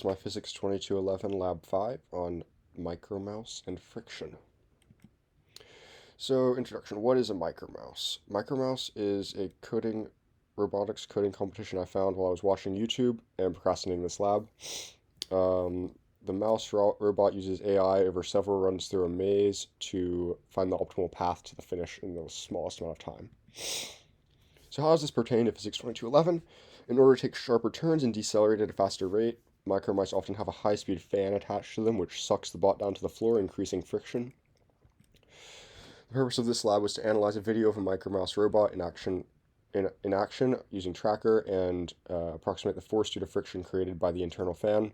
It's my Physics 2211 Lab 5 on Micromouse and friction. So, introduction. What is a Micromouse? Micromouse is a robotics coding competition I found while I was watching YouTube and procrastinating this lab. The mouse robot uses AI over several runs through a maze to find the optimal path to the finish in the smallest amount of time. So how does this pertain to Physics 2211? In order to take sharper turns and decelerate at a faster rate, micromice often have a high-speed fan attached to them, which sucks the bot down to the floor, increasing friction. The purpose of this lab was to analyze a video of a micromouse robot in action using tracker and approximate the force due to friction created by the internal fan,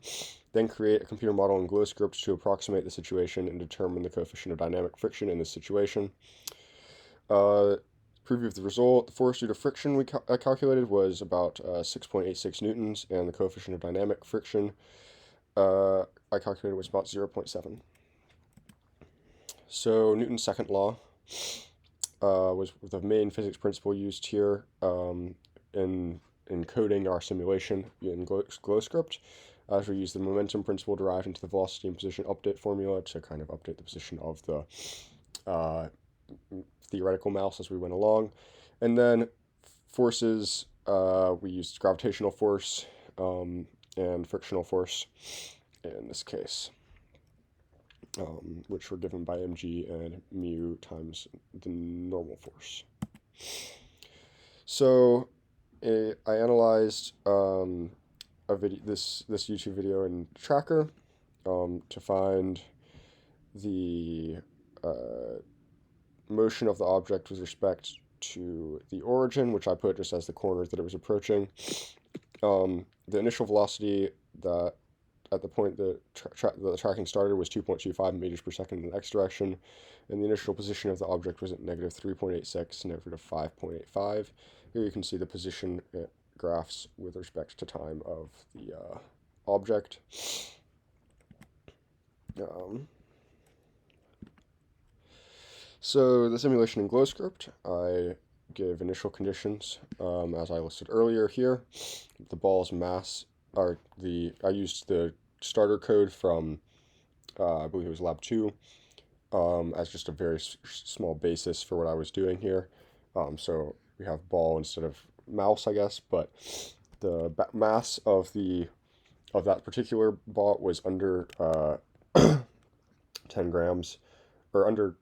then create a computer model in GlowScript to approximate the situation and determine the coefficient of dynamic friction in this situation. Preview of the result. The force due to friction we calculated was about 6.86 newtons, and the coefficient of dynamic friction I calculated was about 0.7. So Newton's second law was the main physics principle used here in coding our simulation in GlowScript, as we use the momentum principle derived into the velocity and position update formula to kind of update the position of the theoretical mouse as we went along. And then forces, we used gravitational force and frictional force in this case, which were given by mg and mu times the normal force. So I analyzed this YouTube video in Tracker to find the motion of the object with respect to the origin, which I put just as the corner that it was approaching. The initial velocity that at the point that the tracking started was 2.25 meters per second in the x direction, and the initial position of the object was at negative 3.86, negative 5.85. Here you can see the position graphs with respect to time of the object. So the simulation in GlowScript, I gave initial conditions as I listed earlier here. The ball's mass I used the starter code from I believe it was Lab 2 as just a very small basis for what I was doing here. So we have ball instead of mouse, I guess, but the mass of that particular ball was under 10 grams, or under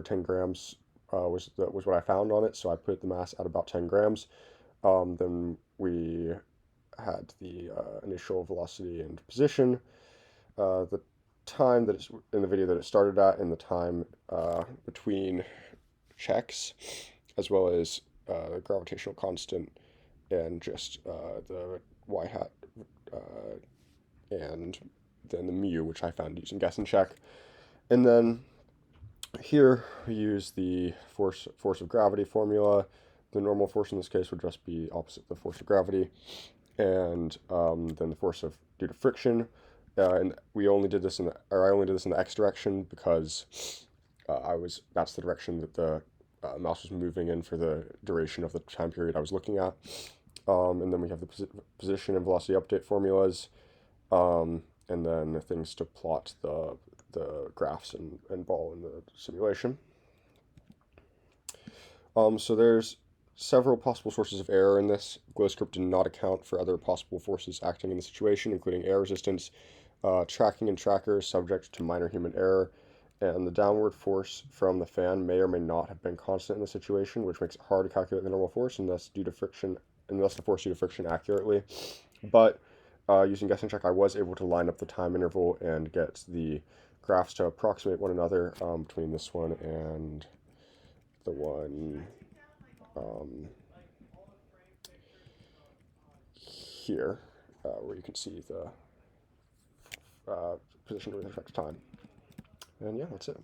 10 grams was what I found on it. So I put the mass at about 10 grams. Then we had the initial velocity and position, the time that it's in the video that it started at, and the time between checks, as well as gravitational constant, and just the y hat, and then the mu, which I found using guess and check. And then here we use the force of gravity formula. The normal force in this case would just be opposite the force of gravity, and then the force due to friction. And I only did this in the x direction because that's the direction that the mouse was moving in for the duration of the time period I was looking at. And then we have the position and velocity update formulas, and then things to plot the graphs and ball in the simulation. So there's several possible sources of error in this. GlowScript did not account for other possible forces acting in the situation, including air resistance. Tracking and tracker is subject to minor human error, and the downward force from the fan may or may not have been constant in the situation, which makes it hard to calculate the normal force, and thus the force due to friction accurately. But using guess and check, I was able to line up the time interval and get the graphs to approximate one another between this one and the one here, where you can see the position with respect to time. And yeah, that's it.